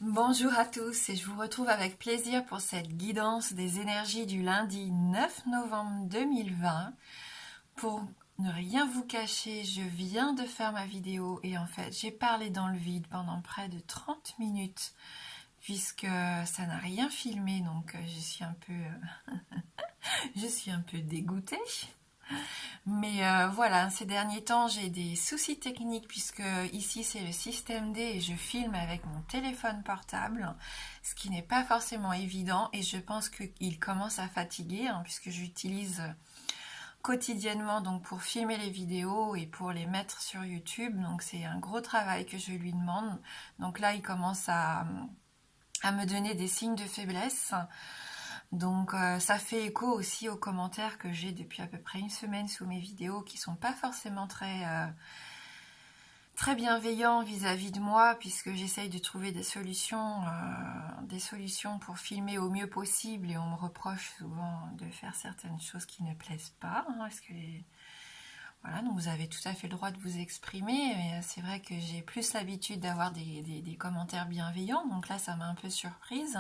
Bonjour à tous et je vous retrouve avec plaisir pour cette guidance des énergies du lundi 9 novembre 2020. Pour ne rien vous cacher, je viens de faire ma vidéo et en fait j'ai parlé dans le vide pendant près de 30 minutes puisque ça n'a rien filmé, donc je suis un peu dégoûtée. Mais voilà, ces derniers temps, j'ai des soucis techniques puisque ici c'est le système D et je filme avec mon téléphone portable, ce qui n'est pas forcément évident et je pense qu'il commence à fatiguer puisque j'utilise quotidiennement donc pour filmer les vidéos et pour les mettre sur YouTube. Donc c'est un gros travail que je lui demande. Donc là, il commence à me donner des signes de faiblesse. Donc ça fait écho aussi aux commentaires que j'ai depuis à peu près une semaine sous mes vidéos qui sont pas forcément très bienveillants vis-à-vis de moi puisque j'essaye de trouver des solutions pour filmer au mieux possible et on me reproche souvent de faire certaines choses qui ne plaisent pas. Voilà, donc vous avez tout à fait le droit de vous exprimer, mais c'est vrai que j'ai plus l'habitude d'avoir des commentaires bienveillants, donc là ça m'a un peu surprise.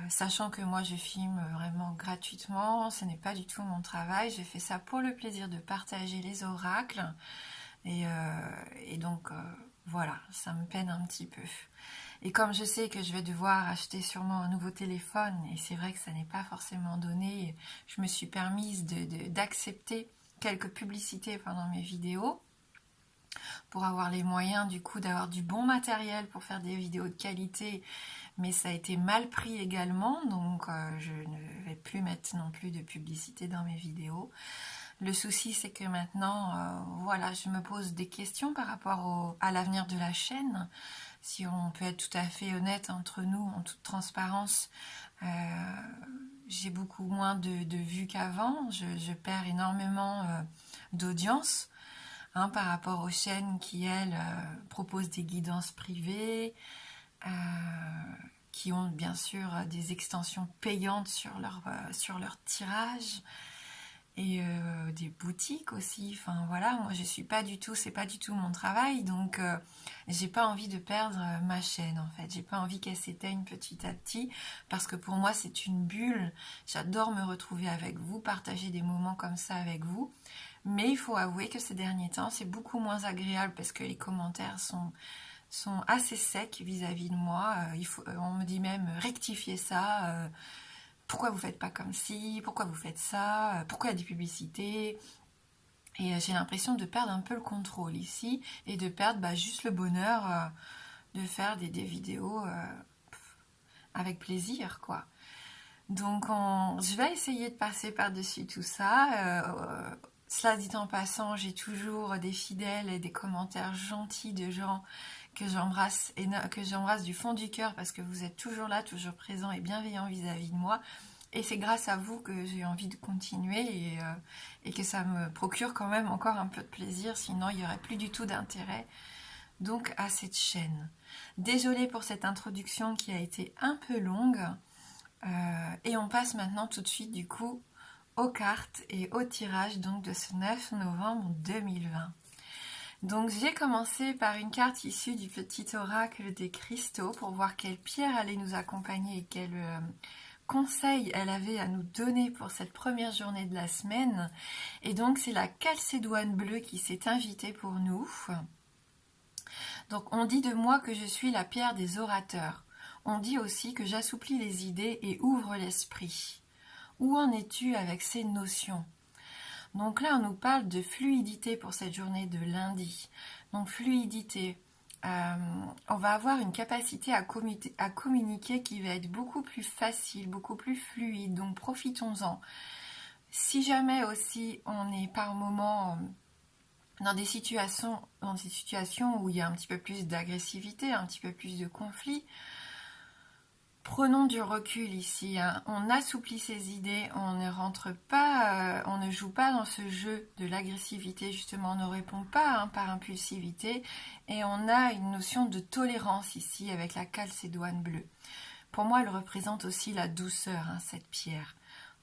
Sachant que moi je filme vraiment gratuitement, ce n'est pas du tout mon travail, je fais ça pour le plaisir de partager les oracles et donc voilà, ça me peine un petit peu. Et comme je sais que je vais devoir acheter sûrement un nouveau téléphone et c'est vrai que ça n'est pas forcément donné, je me suis permise d'accepter quelques publicités pendant mes vidéos pour avoir les moyens du coup d'avoir du bon matériel pour faire des vidéos de qualité, mais ça a été mal pris également, donc je ne vais plus mettre non plus de publicité dans mes vidéos. Le souci c'est que maintenant, voilà, je me pose des questions par rapport à l'avenir de la chaîne. Si on peut être tout à fait honnête entre nous, en toute transparence, j'ai beaucoup moins de vues qu'avant, je perds énormément d'audience. Par rapport aux chaînes qui, elles, proposent des guidances privées, qui ont bien sûr des extensions payantes sur leur tirage, et des boutiques aussi. Enfin voilà, moi je suis pas du tout, c'est pas du tout mon travail, donc j'ai pas envie de perdre ma chaîne en fait. J'ai pas envie qu'elle s'éteigne petit à petit, parce que pour moi c'est une bulle. J'adore me retrouver avec vous, partager des moments comme ça avec vous. Mais il faut avouer que ces derniers temps, c'est beaucoup moins agréable parce que les commentaires sont assez secs vis-à-vis de moi. On me dit même rectifier ça. Pourquoi vous faites pas comme ci? Pourquoi vous faites ça? Pourquoi il y a des publicités? Et j'ai l'impression de perdre un peu le contrôle ici et de perdre juste le bonheur de faire des vidéos avec plaisir, quoi. Donc je vais essayer de passer par-dessus tout ça. Cela dit en passant, j'ai toujours des fidèles et des commentaires gentils de gens que j'embrasse du fond du cœur parce que vous êtes toujours là, toujours présents et bienveillants vis-à-vis de moi. Et c'est grâce à vous que j'ai envie de continuer et que ça me procure quand même encore un peu de plaisir, sinon il n'y aurait plus du tout d'intérêt donc à cette chaîne. Désolée pour cette introduction qui a été un peu longue. Et on passe maintenant tout de suite du coup aux cartes et au tirage donc de ce 9 novembre 2020. Donc j'ai commencé par une carte issue du petit oracle des cristaux pour voir quelle pierre allait nous accompagner et quel conseil elle avait à nous donner pour cette première journée de la semaine. Et donc c'est la calcédoine bleue qui s'est invitée pour nous. Donc on dit de moi que je suis la pierre des orateurs. On dit aussi que j'assouplis les idées et ouvre l'esprit. Où en es-tu avec ces notions? Donc là, on nous parle de fluidité pour cette journée de lundi. Donc fluidité, on va avoir une capacité à communiquer qui va être beaucoup plus facile, beaucoup plus fluide. Donc profitons-en. Si jamais aussi on est par moments dans des situations où il y a un petit peu plus d'agressivité, un petit peu plus de conflit, prenons du recul ici, on assouplit ses idées, on ne rentre pas, on ne joue pas dans ce jeu de l'agressivité, justement, on ne répond pas par impulsivité, et on a une notion de tolérance ici avec la calcédoine bleue. Pour moi, elle représente aussi la douceur, cette pierre.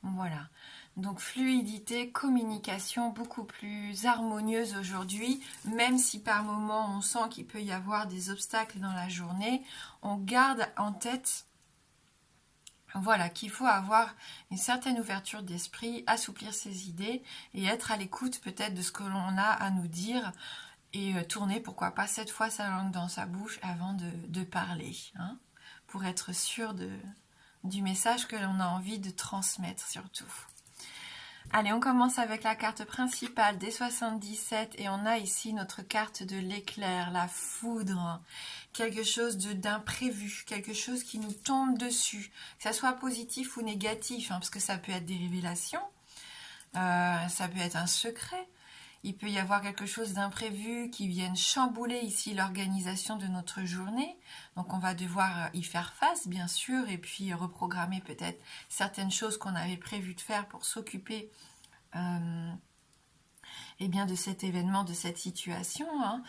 Voilà. Donc fluidité, communication beaucoup plus harmonieuse aujourd'hui, même si par moment on sent qu'il peut y avoir des obstacles dans la journée, on garde en tête, voilà, qu'il faut avoir une certaine ouverture d'esprit, assouplir ses idées et être à l'écoute peut-être de ce que l'on a à nous dire et tourner, pourquoi pas, cette fois sa langue dans sa bouche avant de parler, hein, pour être sûr du message que l'on a envie de transmettre surtout. Allez, on commence avec la carte principale des 77 et on a ici notre carte de l'éclair, la foudre, quelque chose d'imprévu, quelque chose qui nous tombe dessus, que ça soit positif ou négatif, hein, parce que ça peut être des révélations, ça peut être un secret, il peut y avoir quelque chose d'imprévu qui vienne chambouler ici l'organisation de notre journée. Donc on va devoir y faire face, bien sûr, et puis reprogrammer peut-être certaines choses qu'on avait prévu de faire pour s'occuper eh bien de cet événement, de cette situation. Hein.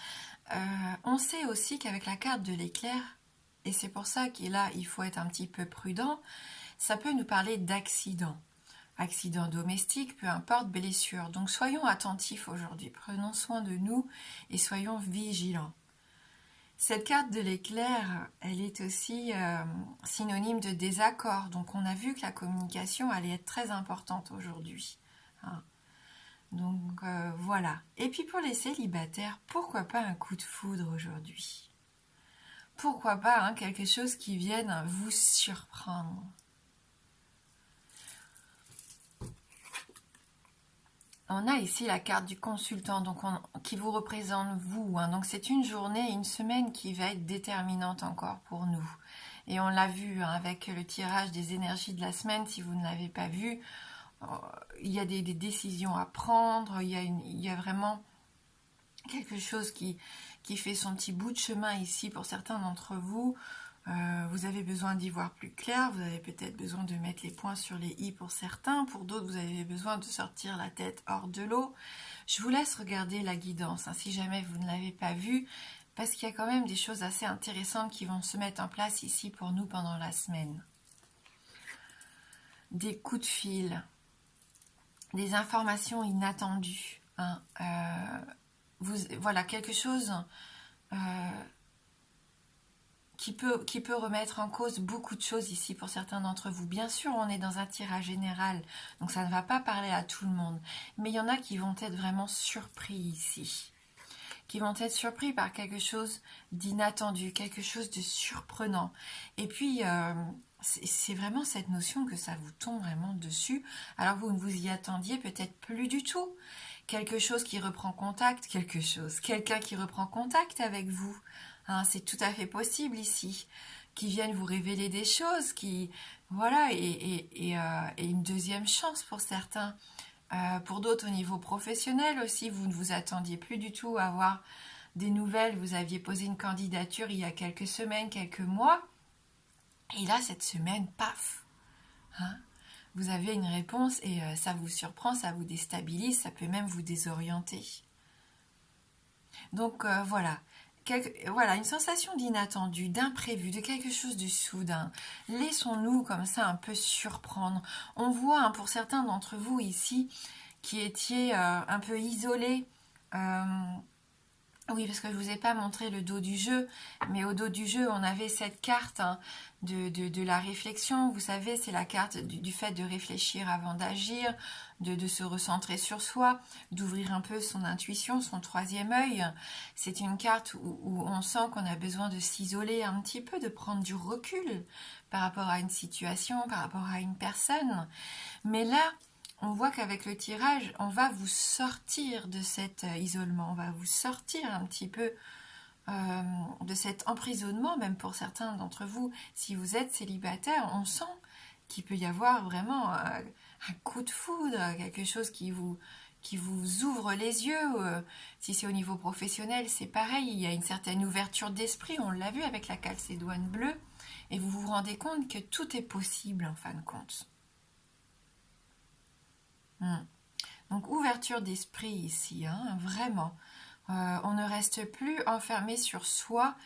On sait aussi qu'avec la carte de l'éclair, et c'est pour ça qu'il là, il faut être un petit peu prudent, ça peut nous parler d'accident. Accident domestique, peu importe, blessure. Donc soyons attentifs aujourd'hui, prenons soin de nous et soyons vigilants. Cette carte de l'éclair, elle est aussi synonyme de désaccord. Donc on a vu que la communication allait être très importante aujourd'hui. Hein. Donc voilà. Et puis pour les célibataires, pourquoi pas un coup de foudre aujourd'hui? Pourquoi pas hein, quelque chose qui vienne vous surprendre? On a ici la carte du consultant donc qui vous représente vous. Hein. Donc c'est une journée, une semaine qui va être déterminante encore pour nous. Et on l'a vu hein, avec le tirage des énergies de la semaine. Si vous ne l'avez pas vu, il y a des décisions à prendre. Il y a vraiment quelque chose qui fait son petit bout de chemin ici pour certains d'entre vous. Vous avez besoin d'y voir plus clair, vous avez peut-être besoin de mettre les points sur les i pour certains, pour d'autres vous avez besoin de sortir la tête hors de l'eau. Je vous laisse regarder la guidance, hein, si jamais vous ne l'avez pas vue, parce qu'il y a quand même des choses assez intéressantes qui vont se mettre en place ici pour nous pendant la semaine. Des coups de fil, des informations inattendues, hein, voilà, quelque chose qui peut remettre en cause beaucoup de choses ici pour certains d'entre vous. Bien sûr, on est dans un tirage général, donc ça ne va pas parler à tout le monde. Mais il y en a qui vont être vraiment surpris ici, qui vont être surpris par quelque chose d'inattendu, quelque chose de surprenant. Et puis, c'est vraiment cette notion que ça vous tombe vraiment dessus, alors vous ne vous y attendiez peut-être plus du tout. Quelque chose qui reprend contact, quelqu'un qui reprend contact avec vous. Hein, c'est tout à fait possible ici, qui viennent vous révéler des choses, voilà, et une deuxième chance pour certains. Pour d'autres au niveau professionnel aussi, vous ne vous attendiez plus du tout à avoir des nouvelles, vous aviez posé une candidature il y a quelques semaines, quelques mois, et là cette semaine, paf, hein, vous avez une réponse et ça vous surprend, ça vous déstabilise, ça peut même vous désorienter. Donc voilà. Voilà, une sensation d'inattendu, d'imprévu, de quelque chose de soudain. Laissons-nous comme ça un peu surprendre. On voit hein, pour certains d'entre vous ici qui étiez un peu isolés. Oui, parce que je ne vous ai pas montré le dos du jeu, mais au dos du jeu, on avait cette carte hein, de la réflexion. Vous savez, c'est la carte du fait de réfléchir avant d'agir, de se recentrer sur soi, d'ouvrir un peu son intuition, son troisième œil. C'est une carte où on sent qu'on a besoin de s'isoler un petit peu, de prendre du recul par rapport à une situation, par rapport à une personne. Mais là, on voit qu'avec le tirage, on va vous sortir de cet isolement, on va vous sortir un petit peu de cet emprisonnement, même pour certains d'entre vous. Si vous êtes célibataire, on sent qu'il peut y avoir vraiment un coup de foudre, quelque chose qui vous ouvre les yeux. Si c'est au niveau professionnel, c'est pareil, il y a une certaine ouverture d'esprit, on l'a vu avec la calcédoine bleue, et vous vous rendez compte que tout est possible en fin de compte. Donc ouverture d'esprit ici, hein, vraiment. On ne reste plus enfermé sur soi.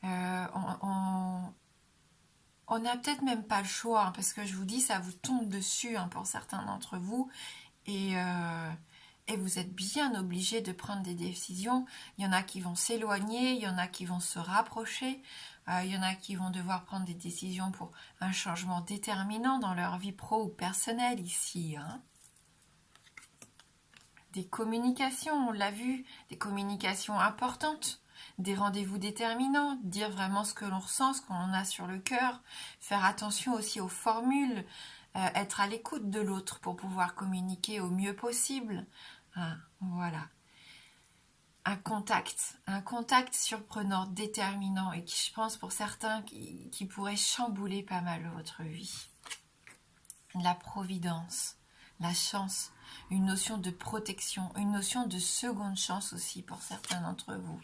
On On n'a peut-être même pas le choix, hein, parce que je vous dis, ça vous tombe dessus, hein, pour certains d'entre vous. Et, euh, et vous êtes bien obligé de prendre des décisions. Il y en a qui vont s'éloigner, il y en a qui vont se rapprocher, il y en a qui vont devoir prendre des décisions pour un changement déterminant dans leur vie pro ou personnelle ici, hein. Des communications, on l'a vu, des communications importantes, des rendez-vous déterminants, dire vraiment ce que l'on ressent, ce qu'on a sur le cœur, faire attention aussi aux formules, être à l'écoute de l'autre pour pouvoir communiquer au mieux possible. Ah, voilà. Un contact surprenant, déterminant et qui, je pense, pour certains, qui pourrait chambouler pas mal votre vie. La providence, la chance, une notion de protection, une notion de seconde chance aussi pour certains d'entre vous.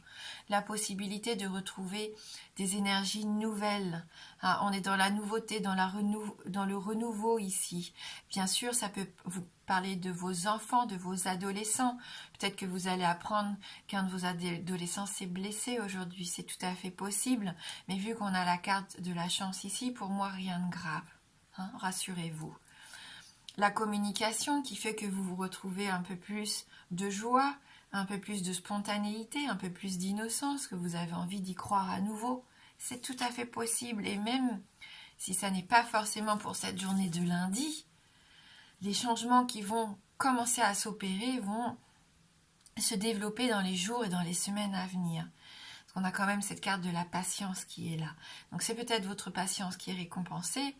La possibilité de retrouver des énergies nouvelles. Ah, on est dans la nouveauté, dans le renouveau ici. Bien sûr, ça peut vous parler de vos enfants, de vos adolescents. Peut-être que vous allez apprendre qu'un de vos adolescents s'est blessé aujourd'hui. C'est tout à fait possible. Mais vu qu'on a la carte de la chance ici, pour moi, rien de grave. Hein, rassurez-vous. La communication qui fait que vous vous retrouvez un peu plus de joie, un peu plus de spontanéité, un peu plus d'innocence, que vous avez envie d'y croire à nouveau. C'est tout à fait possible. Et même si ça n'est pas forcément pour cette journée de lundi, les changements qui vont commencer à s'opérer vont se développer dans les jours et dans les semaines à venir. Parce qu'on a quand même cette carte de la patience qui est là. Donc c'est peut-être votre patience qui est récompensée,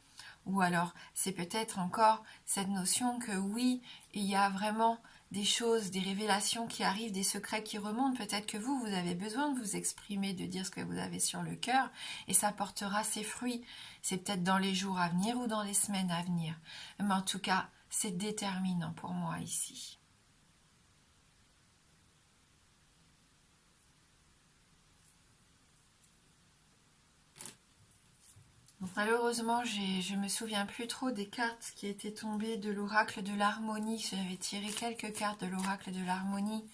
ou alors c'est peut-être encore cette notion que oui, il y a vraiment des choses, des révélations qui arrivent, des secrets qui remontent. Peut-être que vous avez besoin de vous exprimer, de dire ce que vous avez sur le cœur, et ça portera ses fruits. C'est peut-être dans les jours à venir ou dans les semaines à venir. Mais en tout cas, c'est déterminant pour moi ici. Donc, malheureusement, je me souviens plus trop des cartes qui étaient tombées de l'oracle de l'harmonie. J'avais tiré quelques cartes de l'oracle de l'harmonie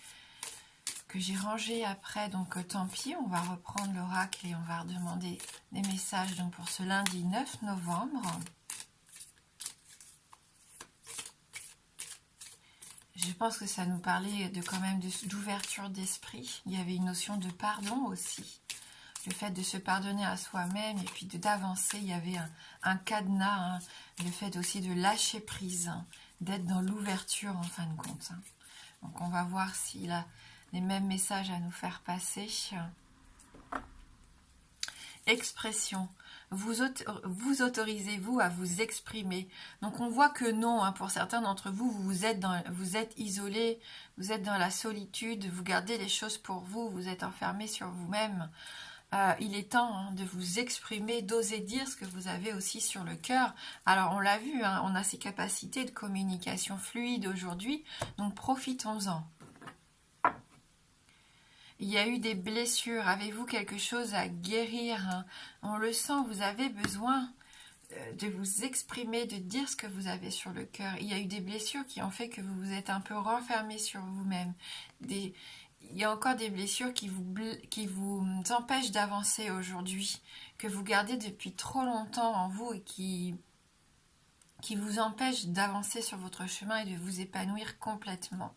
que j'ai rangées après. Donc tant pis, on va reprendre l'oracle et on va redemander des messages donc, pour ce lundi 9 novembre. Je pense que ça nous parlait de quand même d'ouverture d'esprit. Il y avait une notion de pardon aussi. Le fait de se pardonner à soi-même et puis d'avancer, il y avait un cadenas, hein, le fait aussi de lâcher prise, hein, d'être dans l'ouverture en fin de compte. Hein. Donc on va voir s'il a les mêmes messages à nous faire passer. Expression. Vous autorisez-vous à vous exprimer. Donc on voit que non, hein, pour certains d'entre vous, vous êtes isolés, vous êtes dans la solitude, vous gardez les choses pour vous, vous êtes enfermés sur vous-même. Il est temps, hein, de vous exprimer, d'oser dire ce que vous avez aussi sur le cœur. Alors on l'a vu, hein, on a ces capacités de communication fluide aujourd'hui, donc profitons-en. Il y a eu des blessures, avez-vous quelque chose à guérir, hein? On le sent, vous avez besoin de vous exprimer, de dire ce que vous avez sur le cœur. Il y a eu des blessures qui ont fait que vous vous êtes un peu renfermé sur vous-même. Il y a encore des blessures qui vous empêchent d'avancer aujourd'hui, que vous gardez depuis trop longtemps en vous et qui vous empêchent d'avancer sur votre chemin et de vous épanouir complètement.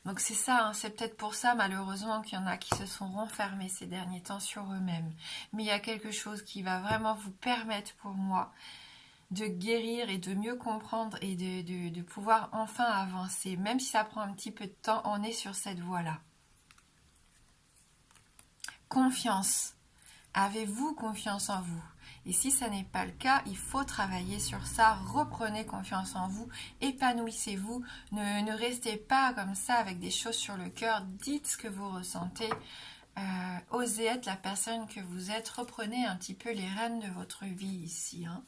Donc c'est ça, hein, c'est peut-être pour ça malheureusement qu'il y en a qui se sont renfermés ces derniers temps sur eux-mêmes. Mais il y a quelque chose qui va vraiment vous permettre pour moi de guérir et de mieux comprendre et de pouvoir enfin avancer. Même si ça prend un petit peu de temps, on est sur cette voie-là. Confiance. Avez-vous confiance en vous? Et si ça n'est pas le cas, il faut travailler sur ça. Reprenez confiance en vous, épanouissez-vous. Ne restez pas comme ça avec des choses sur le cœur. Dites ce que vous ressentez. Osez être la personne que vous êtes. Reprenez un petit peu les rênes de votre vie ici. Hein.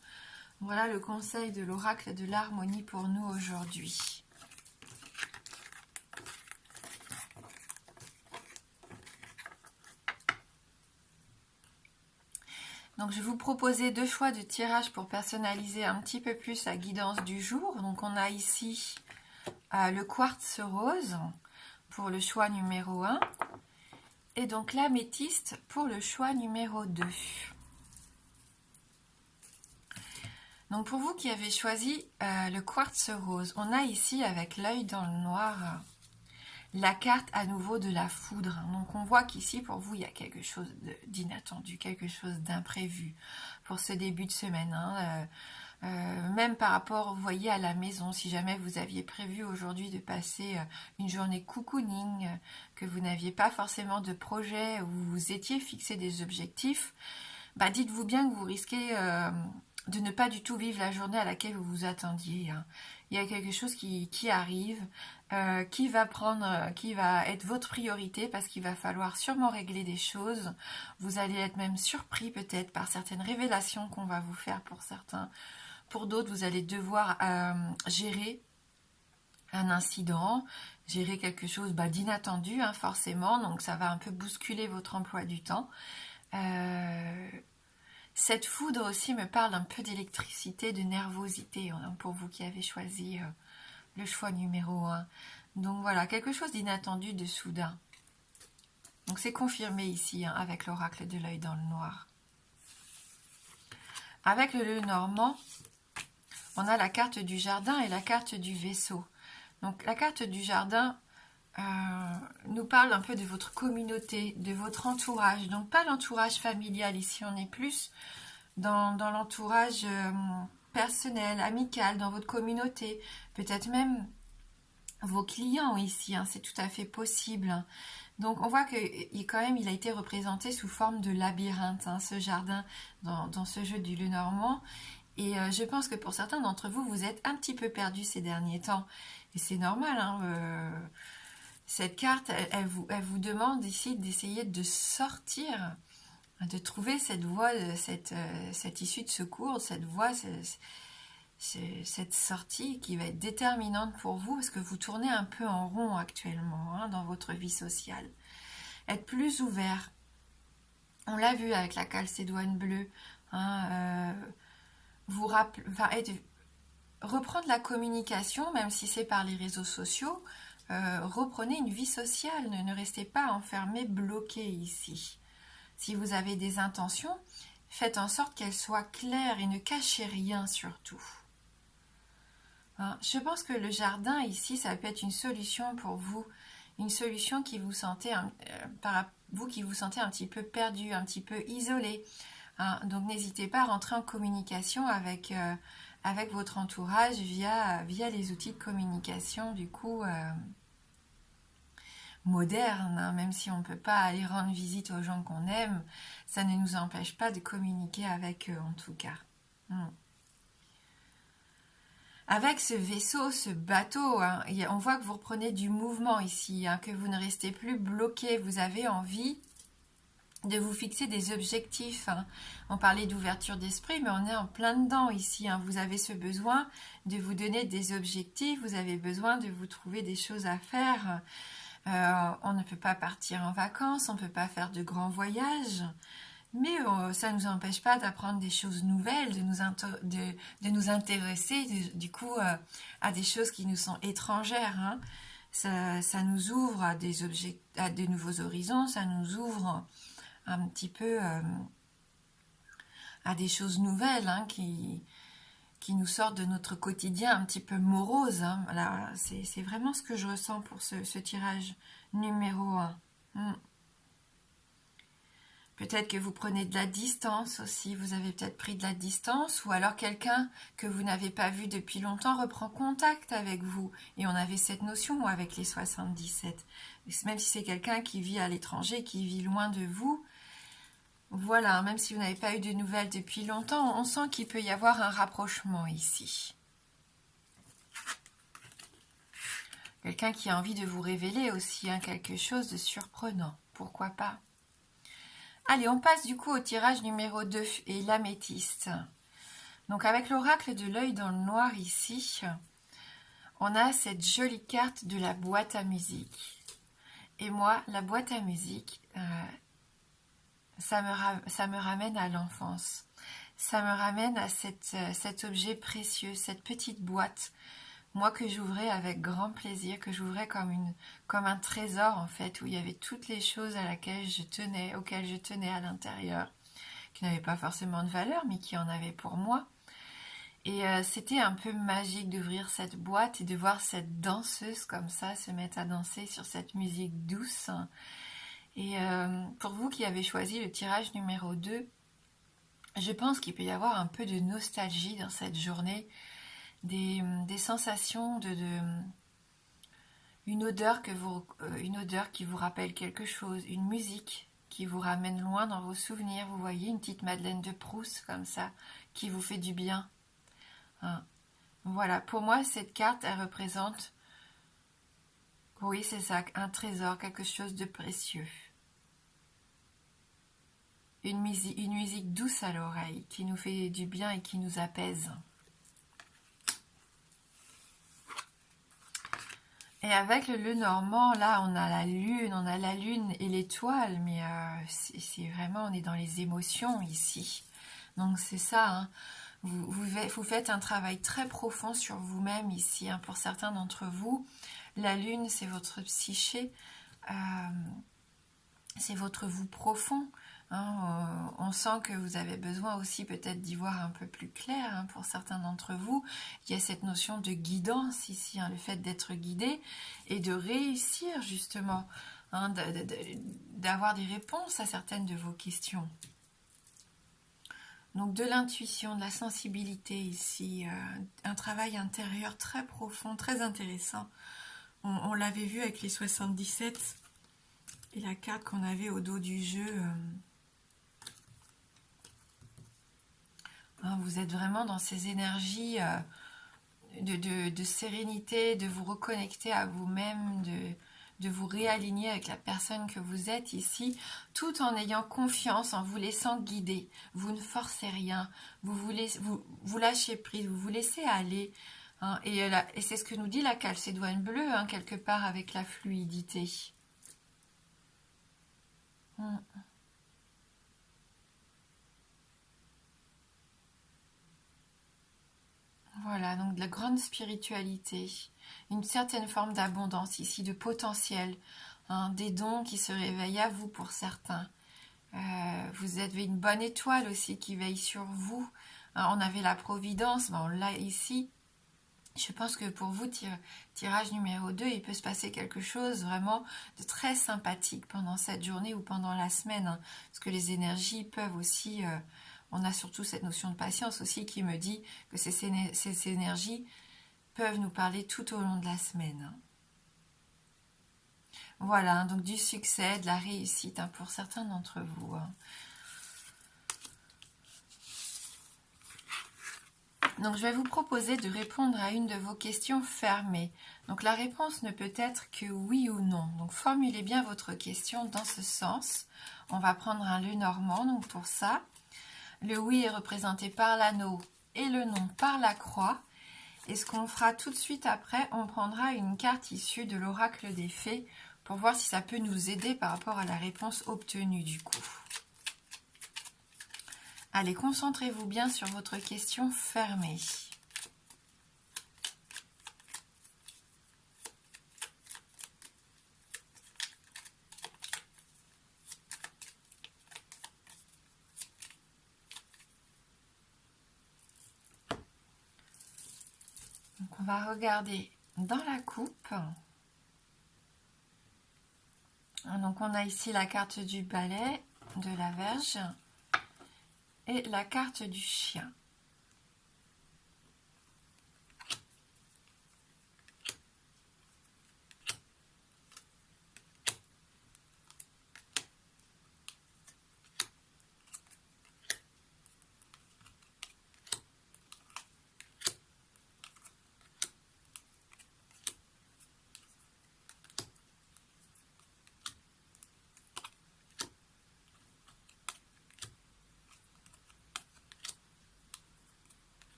Voilà le conseil de l'oracle de l'harmonie pour nous aujourd'hui. Donc je vais vous proposer deux choix de tirage pour personnaliser un petit peu plus la guidance du jour. Donc on a ici le quartz rose pour le choix numéro 1 et donc l'améthyste pour le choix numéro 2. Donc pour vous qui avez choisi le quartz rose, on a ici avec l'œil dans le noir la carte à nouveau de la foudre. Donc on voit qu'ici pour vous il y a quelque chose d'inattendu, quelque chose d'imprévu pour ce début de semaine. Même par rapport, vous voyez, à la maison, si jamais vous aviez prévu aujourd'hui de passer une journée cocooning, que vous n'aviez pas forcément de projet, où vous étiez fixé des objectifs, bah dites-vous bien que vous risquez de ne pas du tout vivre la journée à laquelle vous vous attendiez. Il y a quelque chose qui arrive, qui va être votre priorité parce qu'il va falloir sûrement régler des choses. Vous allez être même surpris peut-être par certaines révélations qu'on va vous faire pour certains. Pour d'autres, vous allez devoir gérer un incident, gérer quelque chose d'inattendu, forcément. Donc ça va un peu bousculer votre emploi du temps. Cette foudre aussi me parle un peu d'électricité, de nervosité, pour vous qui avez choisi le choix numéro 1. Donc voilà, quelque chose d'inattendu, de soudain. Donc c'est confirmé ici avec l'oracle de l'œil dans le noir. Avec le Lenormand, on a la carte du jardin et la carte du vaisseau. Donc la carte du jardin nous parle un peu de votre communauté, de votre entourage. Donc pas l'entourage familial, ici on est plus dans l'entourage personnel, amical, dans votre communauté. Peut-être même vos clients ici, c'est tout à fait possible. Donc on voit qu'il quand même il a été représenté sous forme de labyrinthe, ce jardin dans ce jeu du Lenormand. Et je pense que pour certains d'entre vous, vous êtes un petit peu perdus ces derniers temps. Et c'est normal. Cette carte, elle vous demande ici d'essayer de sortir, de trouver cette voie, cette issue de secours, cette voie, cette sortie qui va être déterminante pour vous parce que vous tournez un peu en rond actuellement dans votre vie sociale. Être plus ouvert. On l'a vu avec la calcédoine bleue. Reprendre la communication, même si c'est par les réseaux sociaux, reprenez une vie sociale, ne restez pas enfermé, bloqué ici. Si vous avez des intentions, faites en sorte qu'elles soient claires et ne cachez rien surtout. Je pense que le jardin ici, ça peut être une solution pour vous, une solution qui vous sentez, vous qui vous sentez un petit peu perdu, un petit peu isolé. Donc n'hésitez pas à rentrer en communication avec votre entourage via les outils de communication du coup modernes, même si on ne peut pas aller rendre visite aux gens qu'on aime, ça ne nous empêche pas de communiquer avec eux en tout cas. Avec ce vaisseau, ce bateau, on voit que vous reprenez du mouvement ici, que vous ne restez plus bloqué, vous avez envie de vous fixer des objectifs. On parlait d'ouverture d'esprit, mais on est en plein dedans ici. Vous avez ce besoin de vous donner des objectifs, vous avez besoin de vous trouver des choses à faire. On ne peut pas partir en vacances, on ne peut pas faire de grands voyages, mais ça ne nous empêche pas d'apprendre des choses nouvelles, de nous intéresser du coup à des choses qui nous sont étrangères. Ça nous ouvre à de nouveaux horizons, ça nous ouvre un petit peu à des choses nouvelles qui nous sortent de notre quotidien un petit peu morose. Là, c'est vraiment ce que je ressens pour ce tirage numéro 1. Peut-être que vous prenez de la distance aussi, vous avez peut-être pris de la distance, ou alors quelqu'un que vous n'avez pas vu depuis longtemps reprend contact avec vous. Et on avait cette notion avec les 77. Même si c'est quelqu'un qui vit à l'étranger, qui vit loin de vous, voilà, même si vous n'avez pas eu de nouvelles depuis longtemps, on sent qu'il peut y avoir un rapprochement ici. Quelqu'un qui a envie de vous révéler aussi quelque chose de surprenant, pourquoi pas. Allez, on passe du coup au tirage numéro 2 et l'améthyste. Donc avec l'oracle de l'œil dans le noir ici, on a cette jolie carte de la boîte à musique. Et moi, la boîte à musique, ça me ramène à l'enfance. Ça me ramène à cet objet précieux, cette petite boîte, moi que j'ouvrais avec grand plaisir, que j'ouvrais comme un trésor en fait, où il y avait toutes les choses auxquelles je tenais à l'intérieur, qui n'avaient pas forcément de valeur, mais qui en avaient pour moi. Et c'était un peu magique d'ouvrir cette boîte et de voir cette danseuse comme ça se mettre à danser sur cette musique douce. Et pour vous qui avez choisi le tirage numéro 2, je pense qu'il peut y avoir un peu de nostalgie dans cette journée, des sensations une odeur une odeur qui vous rappelle quelque chose, une musique qui vous ramène loin dans vos souvenirs. Vous voyez une petite Madeleine de Proust comme ça, qui vous fait du bien. Hein. Voilà, pour moi, cette carte, elle représente, oui, c'est ça, un trésor, quelque chose de précieux. Une musique douce à l'oreille, qui nous fait du bien et qui nous apaise. Et avec le Normand, là, on a la lune et l'étoile, mais c'est vraiment, on est dans les émotions ici. Donc c'est ça, hein. Vous faites un travail très profond sur vous-même ici, hein. Pour certains d'entre vous, la lune, c'est votre psyché, euh, c'est votre vous profond. Hein. On sent que vous avez besoin aussi peut-être d'y voir un peu plus clair, hein, pour certains d'entre vous. Il y a cette notion de guidance ici, hein, le fait d'être guidé et de réussir justement, hein, d'avoir des réponses à certaines de vos questions. Donc de l'intuition, de la sensibilité ici, un travail intérieur très profond, très intéressant. On l'avait vu avec les 77 et la carte qu'on avait au dos du jeu. Vous êtes vraiment dans ces énergies de sérénité, de vous reconnecter à vous-même, de vous réaligner avec la personne que vous êtes ici, tout en ayant confiance, en vous laissant guider. Vous ne forcez rien, vous lâchez prise, vous vous laissez aller. Hein, et c'est ce que nous dit la calcédoine bleue, hein, quelque part avec la fluidité. Voilà, donc de la grande spiritualité, une certaine forme d'abondance ici, de potentiel, hein, des dons qui se réveillent à vous pour certains. Vous avez une bonne étoile aussi qui veille sur vous. Hein, on avait la Providence, bon, là ici, je pense que pour vous, tirage numéro 2, il peut se passer quelque chose vraiment de très sympathique pendant cette journée ou pendant la semaine. Hein, parce que les énergies peuvent aussi... on a surtout cette notion de patience aussi qui me dit que ces énergies peuvent nous parler tout au long de la semaine. Voilà, donc du succès, de la réussite, hein, pour certains d'entre vous. Hein. Donc je vais vous proposer de répondre à une de vos questions fermées. Donc la réponse ne peut être que oui ou non. Donc formulez bien votre question dans ce sens. On va prendre un Lenormand donc pour ça. Le oui est représenté par l'anneau et le non par la croix. Et ce qu'on fera tout de suite après, on prendra une carte issue de l'oracle des fées pour voir si ça peut nous aider par rapport à la réponse obtenue du coup. Allez, concentrez-vous bien sur votre question fermée. Donc on va regarder dans la coupe. Donc on a ici la carte du balai, de la Vierge et la carte du chien.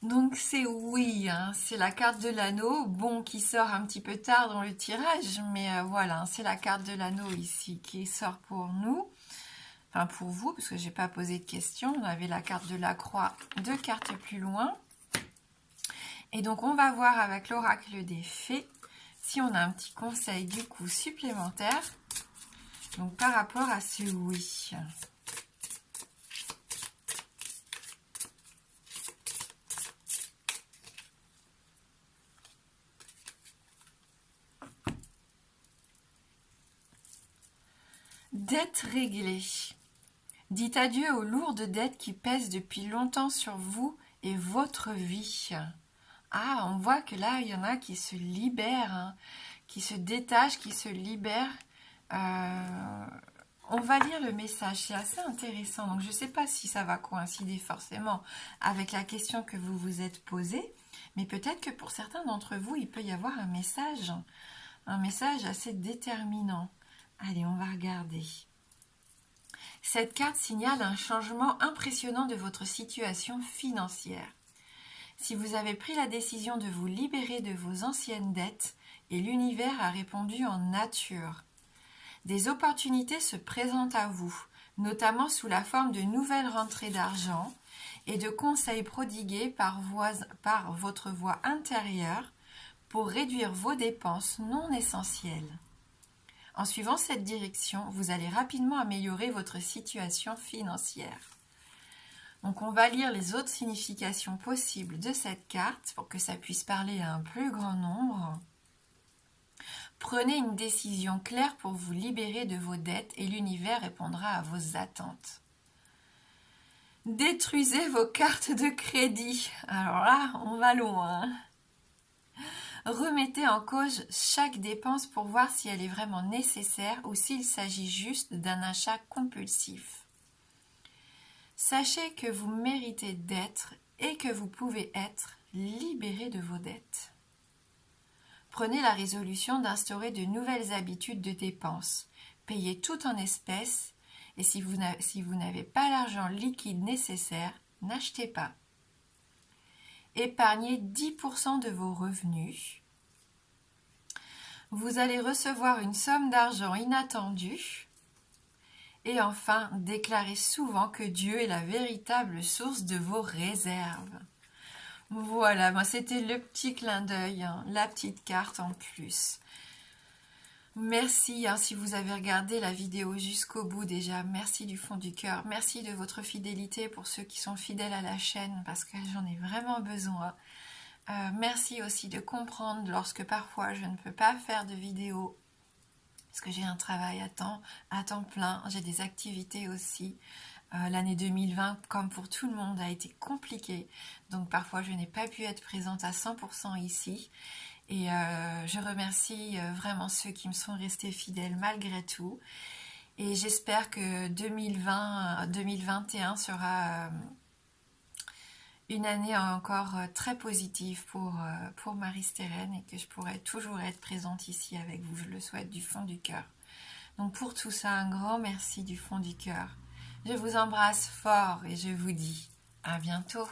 Donc c'est oui, hein, c'est la carte de l'anneau, bon, qui sort un petit peu tard dans le tirage, mais voilà, c'est la carte de l'anneau ici qui sort pour nous. Enfin, pour vous, parce que j'ai pas posé de questions. On avait la carte de la croix, 2 cartes plus loin. Et donc, on va voir avec l'oracle des fées si on a un petit conseil du coup supplémentaire. Donc, par rapport à ce oui. Dette réglée. Dites adieu aux lourdes dettes qui pèsent depuis longtemps sur vous et votre vie. Ah, on voit que là, il y en a qui se libèrent, hein, qui se détachent, qui se libèrent. On va lire le message, c'est assez intéressant. Donc, je ne sais pas si ça va coïncider forcément avec la question que vous vous êtes posée, mais peut-être que pour certains d'entre vous, il peut y avoir un message assez déterminant. Allez, on va regarder. Cette carte signale un changement impressionnant de votre situation financière. Si vous avez pris la décision de vous libérer de vos anciennes dettes, et l'univers a répondu en nature. Des opportunités se présentent à vous, notamment sous la forme de nouvelles rentrées d'argent et de conseils prodigués par votre voix intérieure pour réduire vos dépenses non essentielles. En suivant cette direction, vous allez rapidement améliorer votre situation financière. Donc on va lire les autres significations possibles de cette carte pour que ça puisse parler à un plus grand nombre. Prenez une décision claire pour vous libérer de vos dettes et l'univers répondra à vos attentes. Détruisez vos cartes de crédit. Alors là, on va loin. Remettez en cause chaque dépense pour voir si elle est vraiment nécessaire ou s'il s'agit juste d'un achat compulsif. Sachez que vous méritez d'être et que vous pouvez être libéré de vos dettes. Prenez la résolution d'instaurer de nouvelles habitudes de dépenses. Payez tout en espèces et si vous n'avez pas l'argent liquide nécessaire, n'achetez pas. Épargnez 10% de vos revenus. Vous allez recevoir une somme d'argent inattendue. Et enfin, déclarez souvent que Dieu est la véritable source de vos réserves. Voilà, moi c'était le petit clin d'œil, hein, la petite carte en plus. Merci si vous avez regardé la vidéo jusqu'au bout déjà, merci du fond du cœur. Merci de votre fidélité pour ceux qui sont fidèles à la chaîne parce que j'en ai vraiment besoin. Merci aussi de comprendre lorsque parfois je ne peux pas faire de vidéo parce que j'ai un travail à temps plein, j'ai des activités aussi. L'année 2020, comme pour tout le monde, a été compliquée. Donc parfois, je n'ai pas pu être présente à 100% ici. Et je remercie vraiment ceux qui me sont restés fidèles malgré tout. Et j'espère que 2021 sera une année encore très positive pour Marie-Stérène et que je pourrai toujours être présente ici avec vous. Je le souhaite du fond du cœur. Donc pour tout ça, un grand merci du fond du cœur. Je vous embrasse fort et je vous dis à bientôt.